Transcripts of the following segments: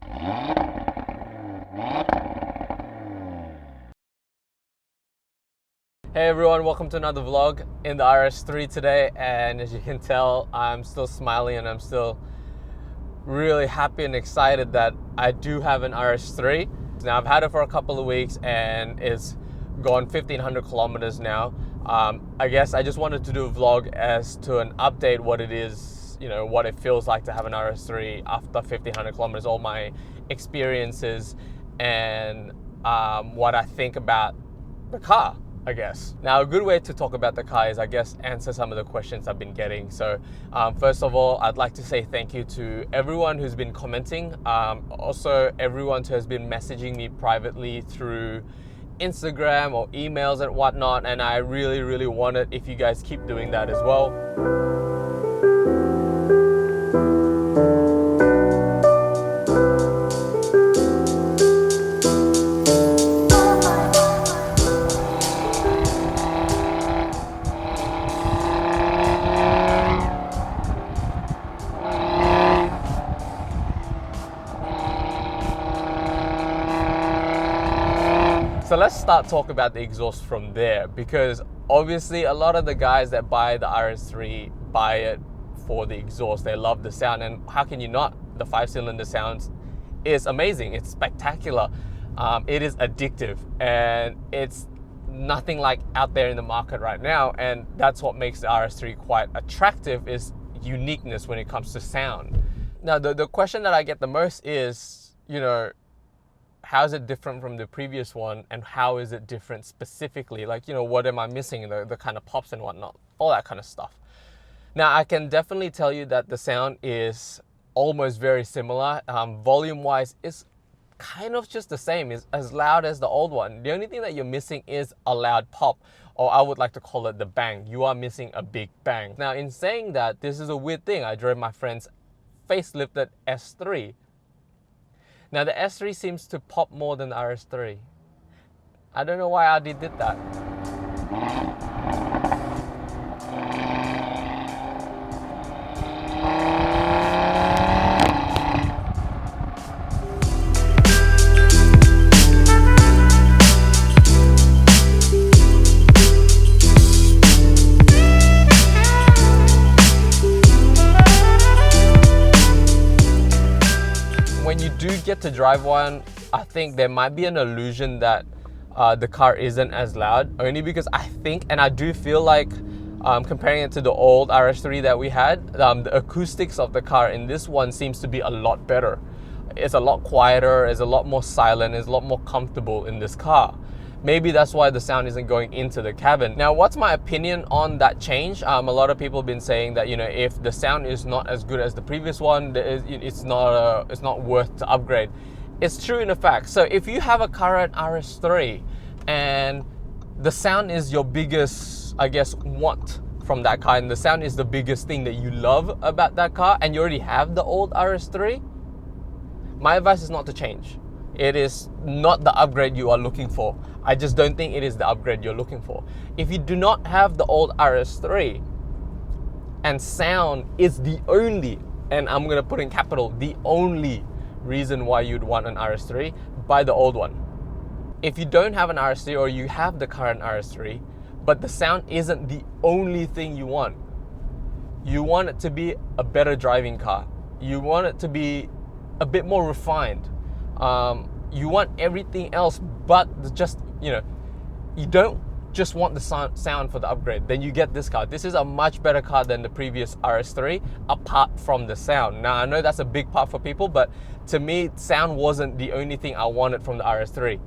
Hey everyone, welcome to another vlog in the RS3 today, and as you can tell, I'm still smiling and I'm still really happy and excited that I do have an RS3. Now I've had it for a couple of weeks and it's gone 1,500 kilometers now. I guess I just wanted to do a vlog as to an update what it is, you know, what it feels like to have an RS3 after 1,500 kilometers, all my experiences and what I think about the car, I guess. Now, a good way to talk about the car is, I guess, answer some of the questions I've been getting. So first of all, I'd like to say thank you to everyone who's been commenting. Also, everyone who has been messaging me privately through Instagram or emails and whatnot. And I really, really want it if you guys keep doing that as well. So let's start talking about the exhaust from there, because obviously a lot of the guys that buy the RS3 buy it for the exhaust. They love the sound, and how can you not? The 5-cylinder sound is amazing. It's spectacular. It is addictive, and it's nothing like out there in the market right now, and that's what makes the RS3 quite attractive, is uniqueness when it comes to sound. Now the question that I get the most is, you know, how is it different from the previous one, and how is it different specifically? Like, you know, what am I missing? The kind of pops and whatnot, all that kind of stuff. Now, I can definitely tell you that the sound is almost very similar. Volume-wise, it's kind of just the same. It's as loud as the old one. The only thing that you're missing is a loud pop, or I would like to call it the bang. You are missing a big bang. Now, in saying that, this is a weird thing. I drove my friend's facelifted S3. Now the S3 seems to pop more than the RS3. I don't know why Audi did that. When you do get to drive one, I think there might be an illusion that the car isn't as loud, only because I think, and I do feel like, comparing it to the old RS3 that we had, the acoustics of the car in this one seems to be a lot better. It's a lot quieter, it's a lot more silent, it's a lot more comfortable in this car. Maybe that's why the sound isn't going into the cabin. Now, what's my opinion on that change? A lot of people have been saying that, you know, if the sound is not as good as the previous one, it's not worth to upgrade. It's true in effect. So if you have a current RS3 and the sound is your biggest, I guess, want from that car, and the sound is the biggest thing that you love about that car, and you already have the old RS3, my advice is not to change. It is not the upgrade you are looking for. I just don't think it is the upgrade you're looking for. If you do not have the old RS3 and sound is the only, and I'm gonna put in capital, the only reason why you'd want an RS3, buy the old one. If you don't have an RS3, or you have the current RS3, but the sound isn't the only thing you want it to be a better driving car. You want it to be a bit more refined. You want everything else, but just, you know, you don't just want the sound for the upgrade. Then you get this car. This is a much better car than the previous RS3, apart from the sound. Now, I know that's a big part for people, but to me, sound wasn't the only thing I wanted from the RS3.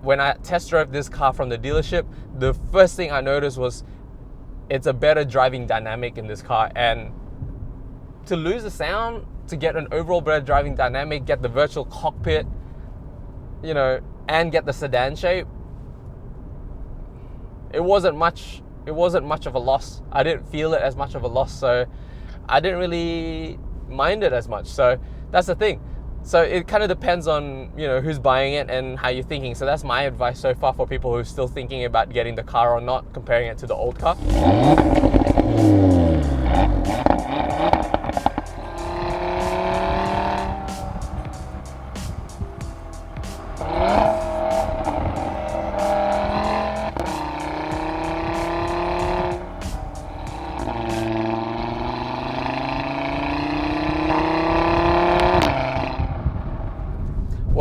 When I test drove this car from the dealership, the first thing I noticed was it's a better driving dynamic in this car. And to lose the sound, to get an overall better driving dynamic, get the virtual cockpit, you know, and get the sedan shape, it wasn't much of a loss. I didn't feel it as much of a loss, so I didn't really mind it as much. So that's the thing. So it kind of depends on, you know, who's buying it and how you're thinking. So that's my advice so far for people who are still thinking about getting the car or not, comparing it to the old car.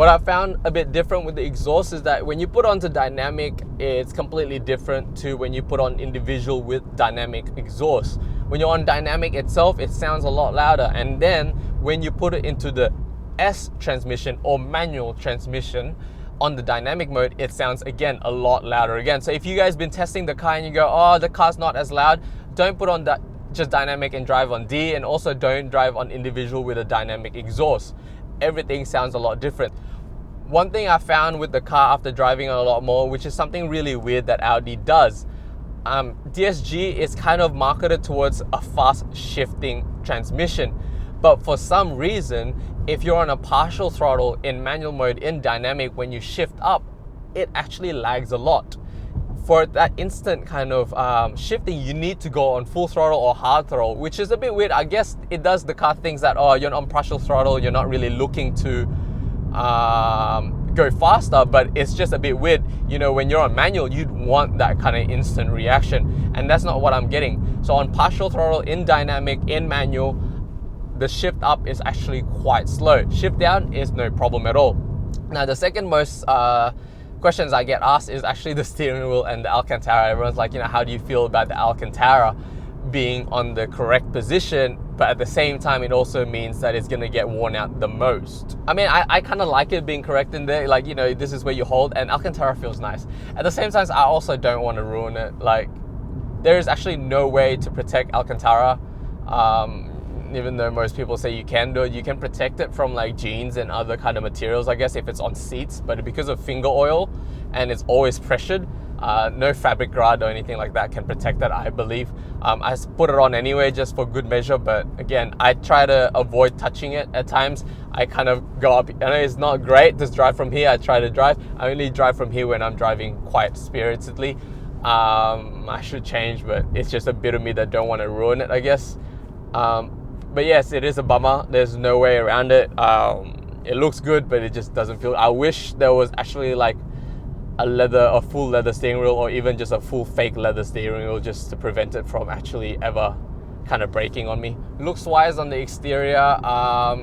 What I found a bit different with the exhaust is that when you put onto dynamic, it's completely different to when you put on individual with dynamic exhaust. When you're on dynamic itself, it sounds a lot louder. And then when you put it into the S transmission or manual transmission on the dynamic mode, it sounds again a lot louder again. So if you guys been testing the car and you go, oh, the car's not as loud, don't put on that, just dynamic and drive on D, and also don't drive on individual with a dynamic exhaust. Everything sounds a lot different. One thing I found with the car after driving a lot more, which is something really weird that Audi does, DSG is kind of marketed towards a fast shifting transmission. But for some reason, if you're on a partial throttle in manual mode in dynamic, when you shift up, it actually lags a lot. For that instant kind of shifting, you need to go on full throttle or hard throttle, which is a bit weird. I guess it does, the car thinks that, oh, you're on partial throttle, you're not really looking to go faster, but it's just a bit weird. You know, when you're on manual, you'd want that kind of instant reaction, and that's not what I'm getting. So on partial throttle, in dynamic, in manual, the shift up is actually quite slow. Shift down is no problem at all. Now, the second most questions I get asked is actually the steering wheel and the Alcantara. Everyone's like, you know, how do you feel about the Alcantara being on the correct position, but at the same time, it also means that it's gonna get worn out the most. I mean, I kind of like it being correct in there, like, you know, this is where you hold, and Alcantara feels nice. At the same time, I also don't want to ruin it. Like, there is actually no way to protect Alcantara. Even though most people say you can do it, you can protect it from like jeans and other kind of materials, I guess, if it's on seats, but because of finger oil and it's always pressured, no fabric guard or anything like that can protect that, I believe. I put it on anyway just for good measure, but again, I try to avoid touching it at times. I kind of go up, I know it's not great to drive from here, I try to drive. I only drive from here when I'm driving quite spiritedly. I should change, but it's just a bit of me that don't want to ruin it, I guess. But yes, it is a bummer. There's no way around it. It looks good, but it just doesn't feel. I wish there was actually like a full leather steering wheel, or even just a full fake leather steering wheel, just to prevent it from actually ever kind of breaking on me. Looks wise on the exterior,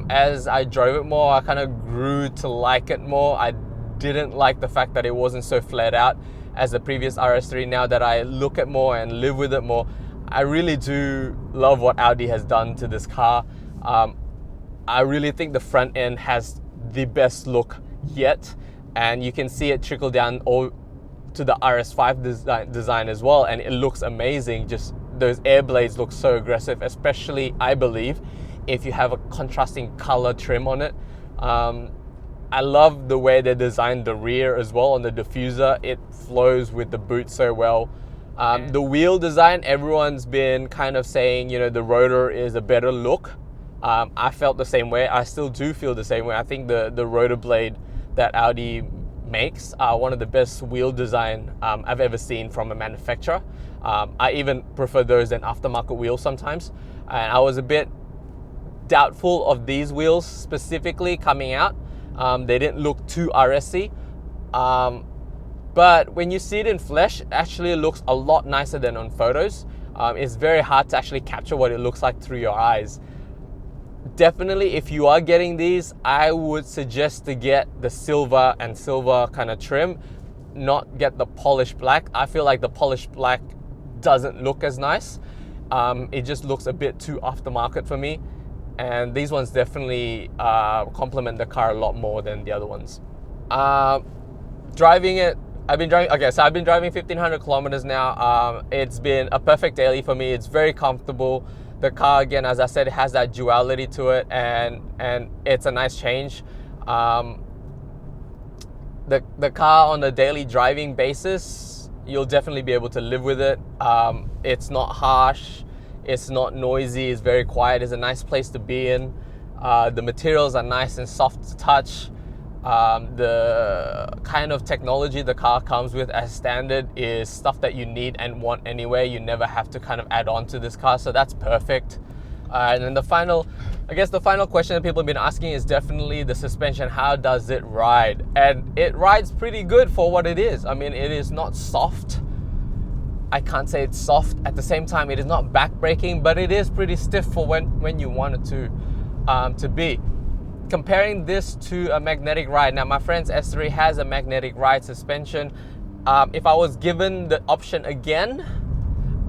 as I drove it more, I kind of grew to like it more. I didn't like the fact that it wasn't so flared out as the previous RS3. Now that I look at more and live with it more, I really do love what Audi has done to this car. I really think the front end has the best look yet, and you can see it trickle down all to the RS5 design as well, and it looks amazing. Just those air blades look so aggressive, especially, I believe, if you have a contrasting color trim on it. I love the way they designed the rear as well on the diffuser. It flows with the boot so well. The wheel design, everyone's been kind of saying, you know, the rotor is a better look. I felt the same way. I still do feel the same way. I think the rotor blade that Audi makes are one of the best wheel design I've ever seen from a manufacturer. I even prefer those than aftermarket wheels sometimes. And I was a bit doubtful of these wheels specifically coming out. They didn't look too RS-y. But when you see it in flesh, it actually looks a lot nicer than on photos. It's very hard to actually capture what it looks like through your eyes. Definitely, if you are getting these, I would suggest to get the silver and silver kind of trim, not get the polished black. I feel like the polished black doesn't look as nice. It just looks a bit too aftermarket for me. And these ones definitely complement the car a lot more than the other ones. Driving it, I've been driving 1,500 kilometers now. It's been a perfect daily for me. It's very comfortable. The car, again, as I said, it has that duality to it, and it's a nice change. The car on a daily driving basis, you'll definitely be able to live with it. It's not harsh, it's not noisy, it's very quiet. It's a nice place to be in. The materials are nice and soft to touch. The kind of technology the car comes with as standard is stuff that you need and want anyway. You never have to kind of add on to this car, so that's perfect. And then the final question that people have been asking is definitely the suspension. How does it ride? And it rides pretty good for what it is. I mean, it is not soft. I can't say it's soft. At the same time, it is not back braking, but it is pretty stiff for when you want it to be. comparing this to a magnetic ride. Now my friend's S3 has a magnetic ride suspension. If I was given the option again,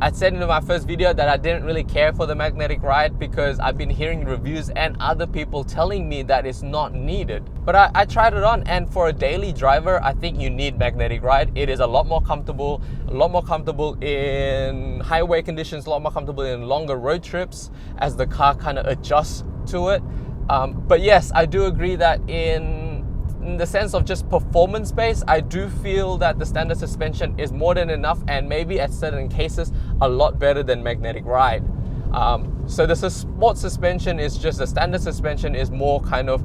I said in my first video that I didn't really care for the magnetic ride because I've been hearing reviews and other people telling me that it's not needed. But I tried it on, and for a daily driver, I think you need magnetic ride. It is a lot more comfortable in highway conditions, a lot more comfortable in longer road trips as the car kind of adjusts to it. But yes, I do agree that in the sense of just performance base, I do feel that the standard suspension is more than enough, and maybe at certain cases a lot better than magnetic ride. So the sport suspension is just, the standard suspension is more kind of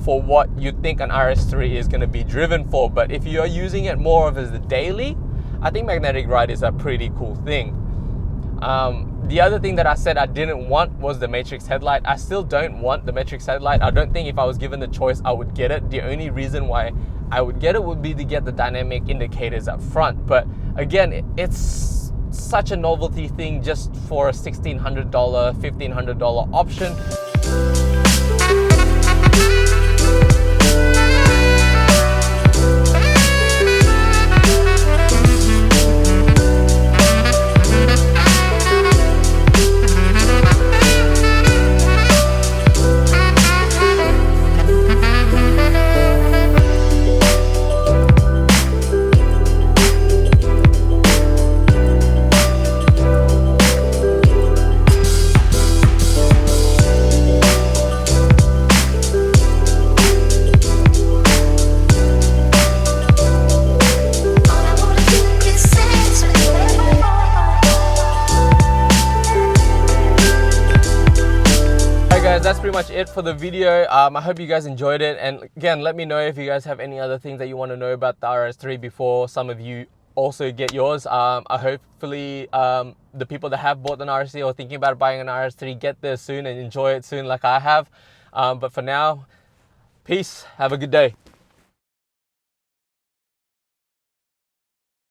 for what you think an RS3 is going to be driven for. But if you're using it more of as a daily, I think magnetic ride is a pretty cool thing. The other thing that I said I didn't want was the matrix headlight. I still don't want the matrix headlight. I don't think if I was given the choice I would get it. The only reason why I would get it would be to get the dynamic indicators up front. But again, it's such a novelty thing just for a $1,600, $1,500 option. That's pretty much it for the video. I hope you guys enjoyed it, and again, let me know if you guys have any other things that you want to know about the RS3 before some of you also get yours. Hopefully the people that have bought an RS3 or thinking about buying an RS3 get there soon and enjoy it soon like I have. But for now, peace, have a good day.